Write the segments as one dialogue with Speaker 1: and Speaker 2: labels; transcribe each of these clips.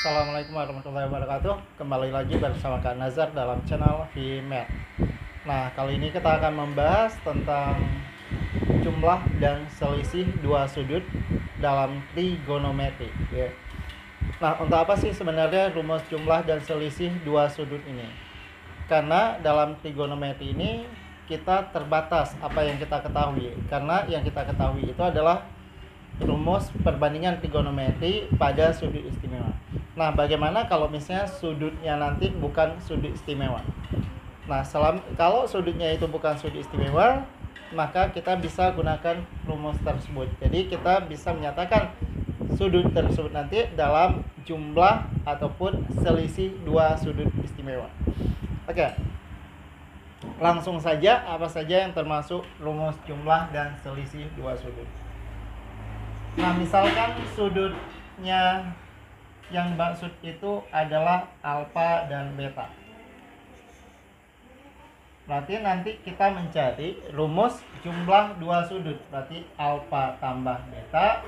Speaker 1: Assalamualaikum warahmatullahi wabarakatuh. Kembali lagi bersama Kak Nazar dalam channel VMath. Nah, kali ini kita akan membahas tentang jumlah dan selisih dua sudut dalam trigonometri ya. Nah, untuk apa sih sebenarnya rumus jumlah dan selisih dua sudut ini? Karena dalam trigonometri ini kita terbatas apa yang kita ketahui. Karena yang kita ketahui itu adalah rumus perbandingan trigonometri pada sudut istimewa. Nah, bagaimana kalau misalnya sudutnya nanti bukan sudut istimewa? Nah, kalau sudutnya itu bukan sudut istimewa, maka kita bisa gunakan rumus tersebut. Jadi kita bisa menyatakan sudut tersebut nanti dalam jumlah ataupun selisih dua sudut istimewa. Oke. Langsung saja, apa saja yang termasuk rumus jumlah dan selisih dua sudut. Nah, misalkan sudutnya yang dimaksud itu adalah alfa dan beta. Berarti nanti kita mencari rumus jumlah dua sudut. Berarti alfa tambah beta.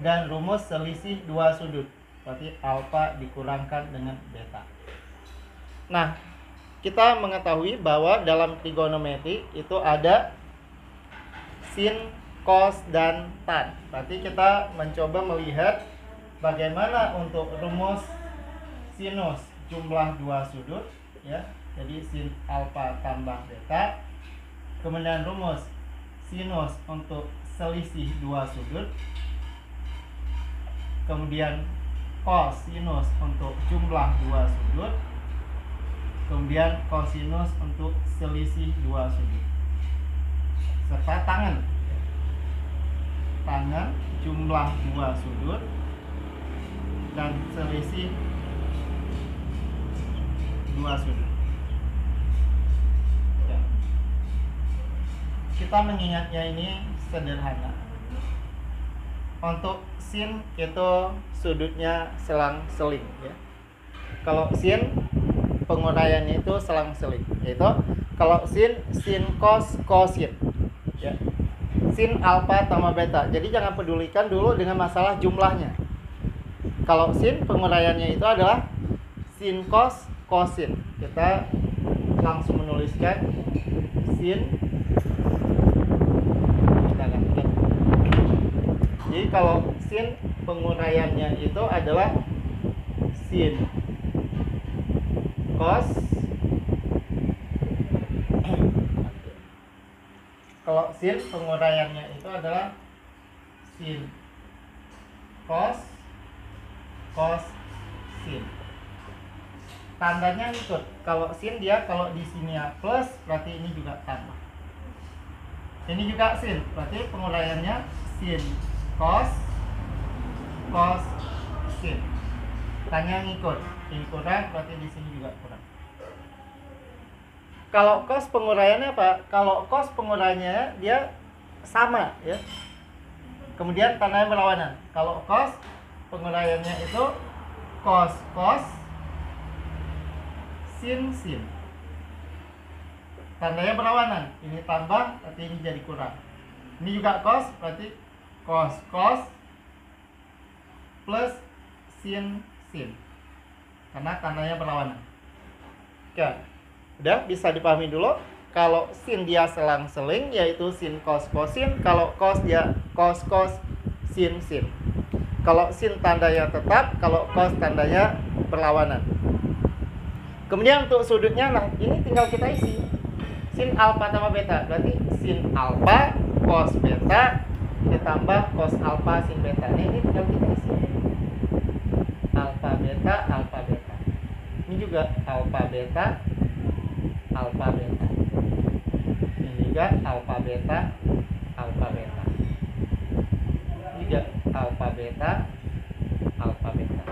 Speaker 1: Dan rumus selisih dua sudut. Berarti alfa dikurangkan dengan beta. Nah, kita mengetahui bahwa dalam trigonometri itu ada sin, cos, dan tan. Berarti kita mencoba melihat bagaimana untuk rumus sinus jumlah dua sudut ya. Jadi sin alfa tambah beta. Kemudian rumus sinus untuk selisih dua sudut. Kemudian cosinus untuk jumlah dua sudut. Kemudian cosinus untuk selisih dua sudut. Serta tangen jumlah dua sudut dan selisih dua sudut ya. Kita mengingatnya ini sederhana. Untuk sin itu sudutnya selang-seling ya. Kalau sin penguraiannya itu selang-seling, yaitu kalau sin cos cosin ya. Sin alfa tambah beta. Jadi jangan pedulikan dulu dengan masalah jumlahnya. Kalau sin penguraiannya itu adalah sin cos cosin. Kita langsung menuliskan sin. Kita gantikan. Jadi kalau sin penguraiannya itu adalah sin cos. Kalau sin penguraiannya itu adalah sin cos sin. Tandanya ikut. Kalau sin dia kalau di sini ya plus, berarti ini juga tambah. Ini juga sin, berarti penguraiannya sin cos sin. Tanya ngikut. Ini kurang, berarti di sini juga kurang. Kalau cos penguraiannya apa? Kalau cos penguraiannya dia sama ya. Kemudian tandanya berlawanan. Kalau cos penguraiannya itu cos sin. Tandanya berlawanan. Ini tambah, berarti ini jadi kurang. Ini juga cos, berarti cos plus sin. Karena tandanya berlawanan. Oke. Udah bisa dipahami dulu. Kalau sin dia selang-seling, yaitu sin cos cosin. Kalau cos dia cos sin. Kalau sin tandanya tetap, kalau cos tandanya berlawanan. Kemudian untuk sudutnya, nah ini tinggal kita isi. Sin alfa tambah beta, berarti sin alfa cos beta ditambah cos alfa sin beta. Ini tinggal kita isi. Alfa beta. Ini juga alfa beta. Ini juga alfa beta. Ini juga alfa beta.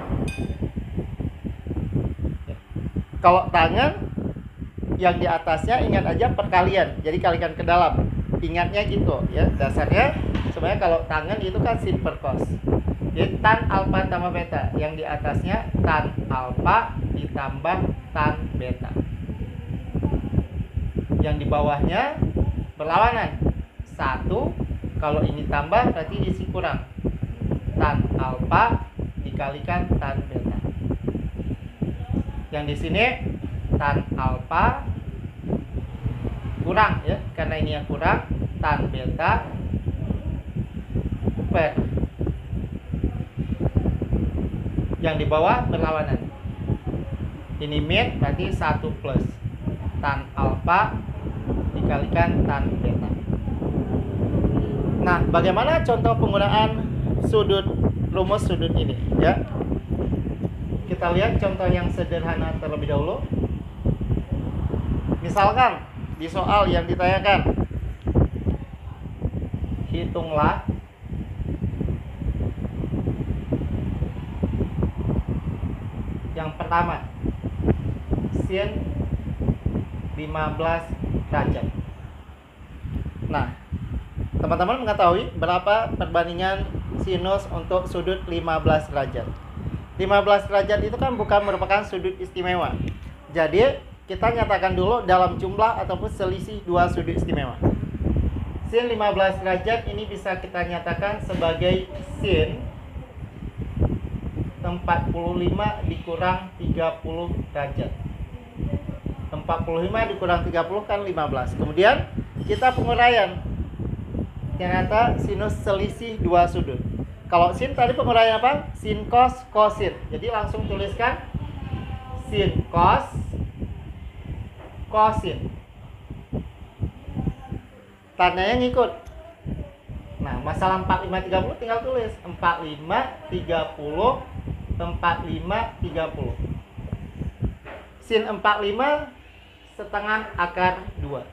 Speaker 1: Ya. Kalau tangan yang di atasnya ingat aja perkalian, jadi kalikan ke dalam. Ingatnya gitu ya. Dasarnya sebenarnya kalau tangan itu kan sin per cos. Jadi tan alfa tambah beta, yang di atasnya tan alfa ditambah tan beta. Yang di bawahnya berlawanan. 1, kalau ini tambah berarti isi kurang. Tan alfa dikalikan tan beta. Yang di sini tan alfa kurang ya, karena ini yang kurang, tan beta per yang di bawah berlawanan. Ini min, berarti 1 plus tan alfa dikalikan tan beta. Nah, bagaimana contoh penggunaan rumus sudut ini ya? Kita lihat contoh yang sederhana terlebih dahulu. Misalkan di soal yang ditanyakan, hitunglah yang pertama, sin 15 derajat. Nah, teman-teman mengetahui berapa perbandingan sinus untuk sudut 15 derajat. 15 derajat itu kan bukan merupakan sudut istimewa. Jadi, kita nyatakan dulu dalam jumlah ataupun selisih dua sudut istimewa. Sin 15 derajat ini bisa kita nyatakan sebagai sin 45 dikurang 30 derajat. 45 dikurang 30 kan 15. Kemudian kita penguraian. Ternyata sinus selisih dua sudut. Kalau sin tadi penguraian apa? Sin cos cosin. Jadi langsung tuliskan sin cos cosin. Tandanya ngikut. Nah, masalah 45 30 tinggal tulis 45 30 45 30. Sin 45 setengah akar 2.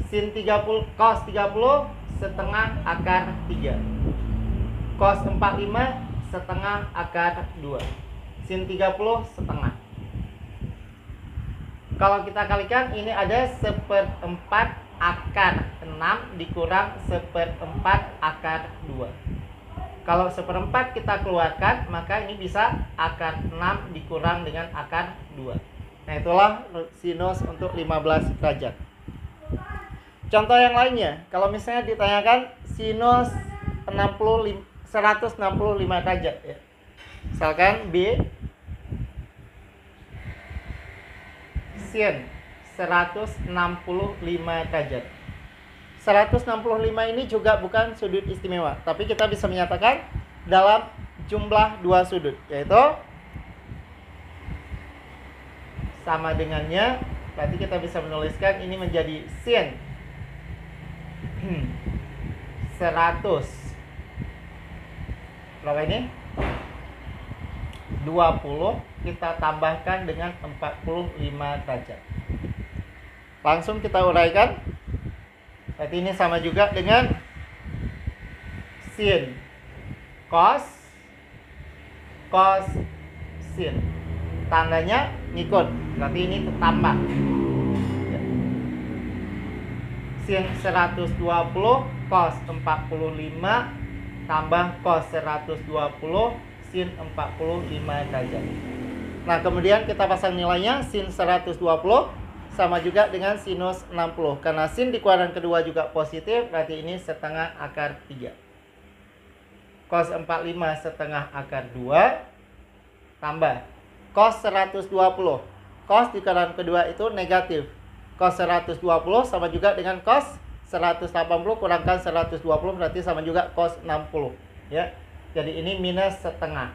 Speaker 1: Sin 30 cos 30 setengah akar 3. Cos 45 setengah akar 2. Sin 30 setengah. Kalau kita kalikan, ini ada 1/4 akar 6 dikurang 1/4 akar 2. Kalau 1/4 kita keluarkan, maka ini bisa akar 6 dikurang dengan akar 2. Nah, itulah sinus untuk 15 derajat. Contoh yang lainnya, kalau misalnya ditanyakan sinus 165 derajat ya. Misalkan B sin 165 derajat. 165 ini juga bukan sudut istimewa, tapi kita bisa menyatakan dalam jumlah dua sudut, yaitu sama dengannya, berarti kita bisa menuliskan ini menjadi sin 100 berapa ini? 20 kita tambahkan dengan 45 derajat. Langsung kita uraikan. Berarti ini sama juga dengan sin cos sin. Tandanya ngikut. Berarti ini tambah. Sin 120 cos 45 tambah cos 120 sin 45 derajat. Nah, kemudian kita pasang nilainya. Sin 120 sama juga dengan sinus 60. Karena sin di kuadran kedua juga positif, berarti ini setengah akar 3. Cos 45 setengah akar 2 tambah cos 120. Cos di kuadran kedua itu negatif. Cos 120 sama juga dengan cos 180 kurangkan 120, berarti sama juga cos 60 ya. Jadi ini minus setengah.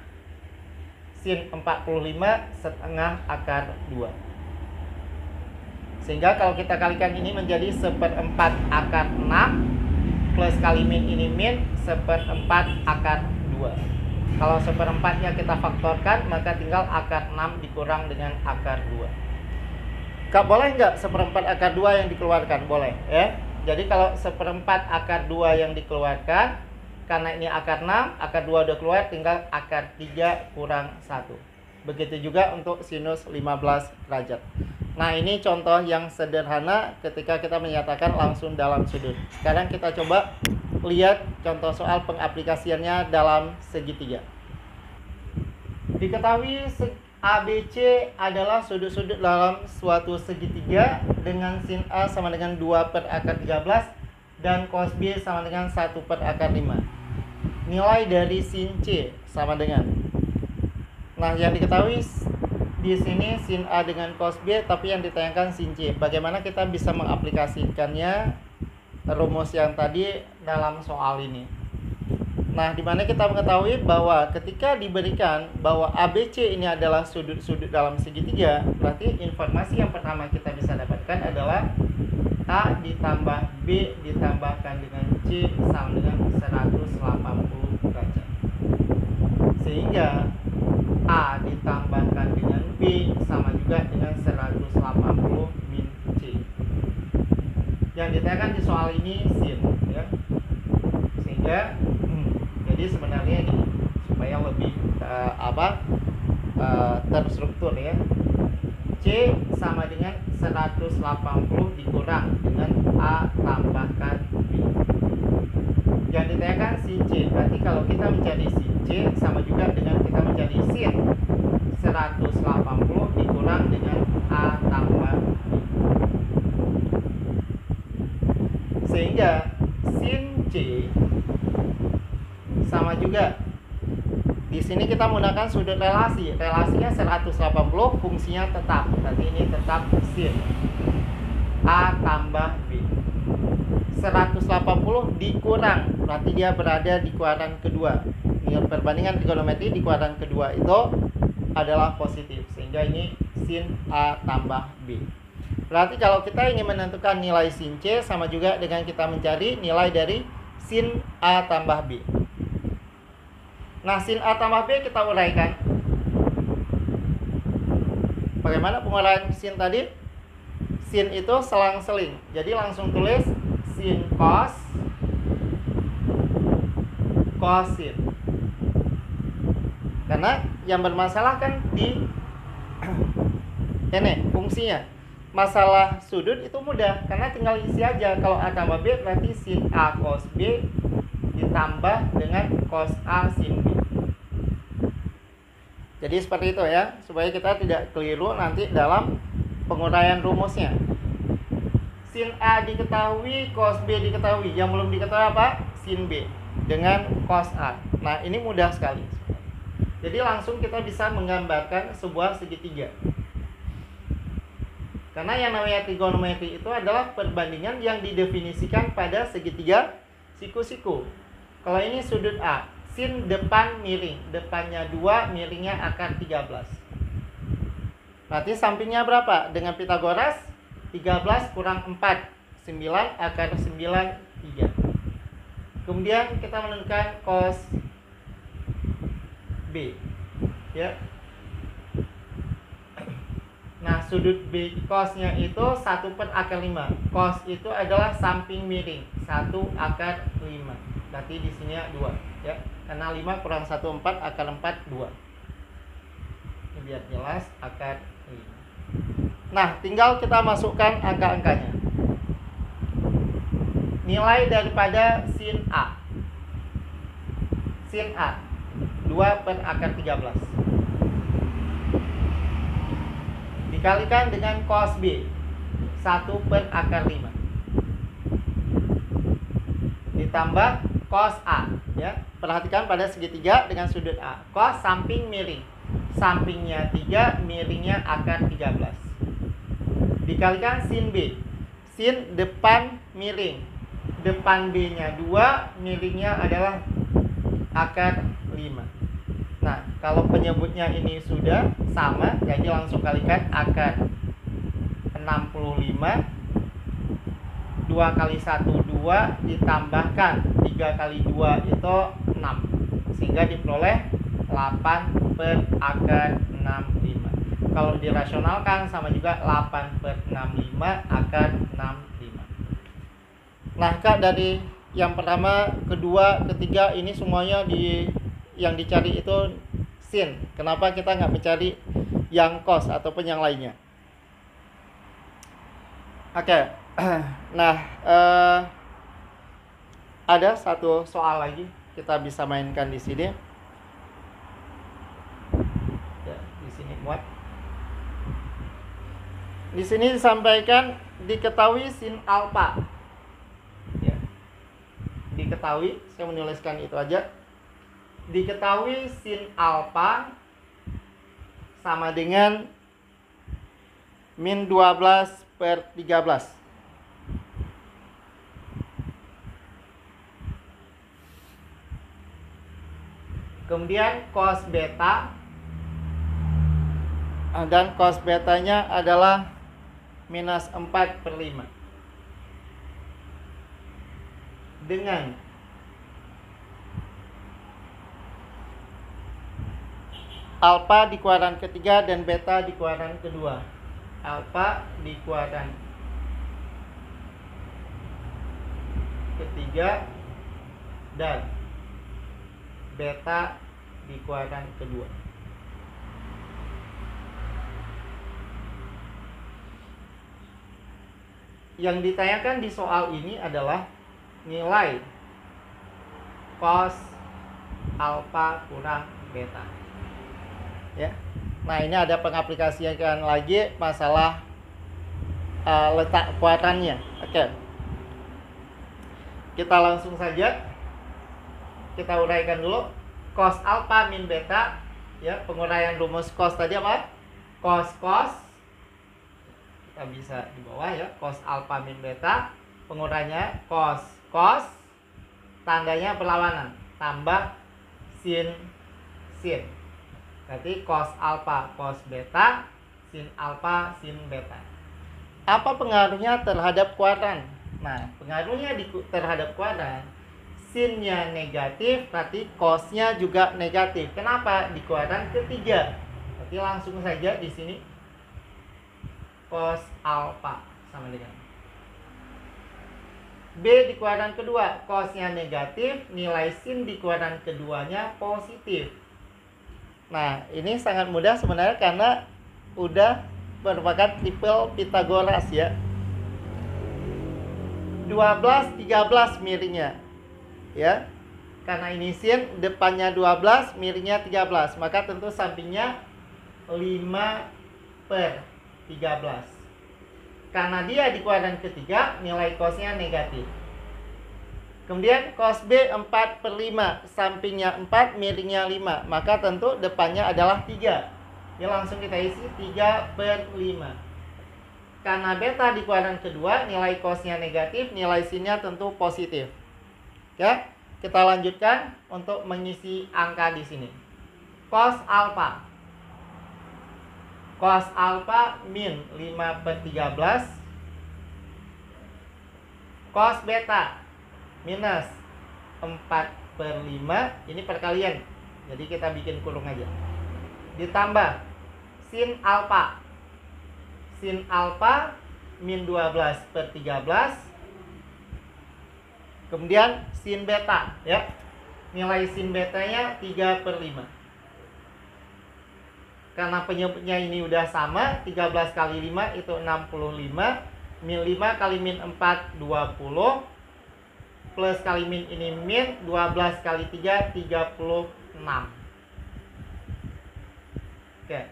Speaker 1: Sin 45 setengah akar 2. Sehingga kalau kita kalikan ini menjadi 1/4 akar 6 plus kali min ini min 1/4 akar 2. Kalau 1/4-nya kita faktorkan, maka tinggal akar 6 dikurang dengan akar 2. Boleh nggak 1/4 akar 2 yang dikeluarkan? Boleh ya. Jadi kalau 1/4 akar 2 yang dikeluarkan, karena ini akar 6, akar 2 udah keluar, tinggal akar 3 kurang 1. Begitu juga untuk sinus 15 derajat. Nah, ini contoh yang sederhana ketika kita menyatakan langsung dalam sudut. Sekarang kita coba lihat contoh soal pengaplikasiannya dalam segitiga. Diketahui ABC adalah sudut-sudut dalam suatu segitiga dengan sin A sama dengan 2 per akar 13 dan cos B sama dengan 1 per akar 5. Nilai dari sin C sama dengan. Nah, yang diketahui di sini sin A dengan cos B, tapi yang ditayangkan sin C. Bagaimana kita bisa mengaplikasikannya rumus yang tadi dalam soal ini? Nah, dimana kita mengetahui bahwa ketika diberikan bahwa ABC ini adalah sudut-sudut dalam segitiga, berarti informasi yang pertama kita bisa dapatkan adalah A ditambah B ditambahkan dengan C sama dengan 180 derajat. Sehingga A ditambahkan dengan B sama juga dengan 180 min C. Yang ditanyakan di soal ini sin, ya. Sehingga jadi sebenarnya ini supaya lebih terstruktur, ya. C sama dengan 180 dikurang dengan A tambahkan B. Yang ditanyakan sin C. Berarti kalau kita mencari sin C sama juga dengan kita mencari sin 180 dikurang dengan A tambah B. Sehingga sin C sama juga, di sini kita menggunakan sudut relasi. Relasinya 180, fungsinya tetap. Berarti ini tetap sin A tambah B. 180 dikurang, berarti dia berada di kuadran kedua. Dengan perbandingan trigonometri di kuadran kedua itu adalah positif, sehingga ini sin A tambah B. Berarti kalau kita ingin menentukan nilai sin C, sama juga dengan kita mencari nilai dari sin A tambah B. Nah, sin A tambah B kita uraikan. Bagaimana penguraian sin tadi? Sin itu selang-seling, jadi langsung tulis sin cos sin. Karena yang bermasalah kan di ini fungsinya. Masalah sudut itu mudah karena tinggal isi aja. Kalau A tambah B berarti sin A cos B ditambah dengan cos A sin B. Jadi seperti itu, ya, supaya kita tidak keliru nanti dalam penguraian rumusnya. Sin A diketahui, cos B diketahui. Yang belum diketahui apa? Sin B dengan cos A. Nah, ini mudah sekali. Jadi langsung kita bisa menggambarkan sebuah segitiga. Karena yang namanya trigonometri itu adalah perbandingan yang didefinisikan pada segitiga siku-siku. Kalau ini sudut A, sin depan miring. Depannya 2, miringnya akar 13. Berarti sampingnya berapa? Dengan Pitagoras 13 kurang 4, 9 akar 9, 3. Kemudian kita menentukan cos B, ya. Nah, sudut B cosnya itu 1 per akar 5. Cos itu adalah samping miring, 1 akar 5. Berarti di sini 2, ya. Karena 5 kurang 1, 4, akar 4, 2. Ini biar jelas, akar 5. Nah, tinggal kita masukkan angka-angkanya. Nilai daripada sin A. Sin A 2 per akar 13 dikalikan dengan cos B 1 per akar 5 ditambah cos A, ya. Perhatikan pada segitiga dengan sudut A. Cos samping miring. Sampingnya 3, miringnya akar 13. Dikalikan sin B. Sin depan miring. Depan B-nya 2, miringnya adalah akar 5. Nah, kalau penyebutnya ini sudah sama, jadi langsung kalikan akar 65. 2 kali 1, 2, ditambahkan 3 kali 2 itu 6. Sehingga diperoleh 8 per akar 65. Kalau dirasionalkan sama juga 8 per 65 akar 65. Nah, Kak, dari yang pertama, kedua, ketiga ini semuanya yang dicari itu sin. Kenapa kita nggak mencari yang cos ataupun yang lainnya? Oke. Nah, ada satu soal lagi kita bisa mainkan di sini. Ya, di sini muat. Di sini disampaikan diketahui sin alfa. Ya. Diketahui, saya menuliskan itu aja. Diketahui sin alfa sama dengan min 12/13. Kemudian cos beta, dan cos betanya adalah minus 4/5. Dengan alfa di kuadran ketiga dan beta di kuadran kedua. Alfa di kuadran ketiga dan beta di kuadran kedua. Yang ditanyakan di soal ini adalah nilai cos alfa kurang beta. Ya. Nah, ini ada pengaplikasian lagi masalah letak kuadrannya. Oke. Kita langsung saja kita uraikan dulu cos alfa min beta, ya. Penguraian rumus cos tadi apa? Cos kita bisa di bawah, ya. Cos alfa min beta, penguraiannya cos tandanya perlawanan, tambah sin. Berarti cos alfa cos beta, sin alfa sin beta. Apa pengaruhnya terhadap kuadran? Nah, pengaruhnya terhadap kuadran, sinnya negatif, berarti cosnya juga negatif. Kenapa? Di kuadran ketiga. Berarti langsung saja di sini cos alfa sama dengan B di kuadran kedua, cosnya negatif, nilai sin di kuadran keduanya positif. Nah, ini sangat mudah sebenarnya karena udah merupakan triple Pitagoras, ya. 12, 13 miringnya, ya. Karena ini sin, depannya 12, miringnya 13, maka tentu sampingnya 5/13. Karena dia di kuadran ketiga, nilai cosnya negatif. Kemudian cos B 4/5, sampingnya 4, miringnya 5, maka tentu depannya adalah 3. Ya, langsung kita isi 3/5. Karena beta di kuadran kedua, nilai cosnya negatif, nilai sinnya tentu positif. Ya, kita lanjutkan untuk mengisi angka di sini. Cos alfa min 5/13, cos beta minus 4/5, ini perkalian, jadi kita bikin kurung aja, ditambah sin alfa min 12/13, kemudian sin beta, ya, nilai sin betanya 3/5. Karena penyebutnya ini udah sama, 13 kali 5 itu 65, min 5 kali min 4 20, plus kali min ini min, 12 kali 3 36. Oke.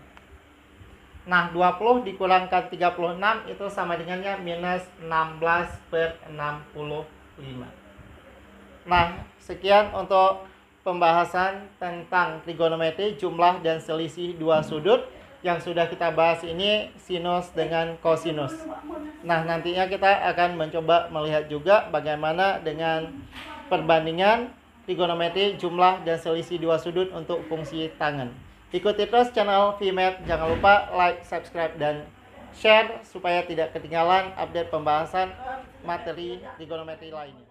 Speaker 1: Nah, 20 dikurangkan 36 itu sama dengannya minus 16/65. Nah, sekian untuk pembahasan tentang trigonometri, jumlah dan selisih dua sudut. Yang sudah kita bahas ini sinus dengan kosinus. Nah, nantinya kita akan mencoba melihat juga bagaimana dengan perbandingan trigonometri, jumlah dan selisih dua sudut untuk fungsi tangen. Ikuti terus channel VMath, jangan lupa like, subscribe, dan share supaya tidak ketinggalan update pembahasan materi trigonometri lainnya.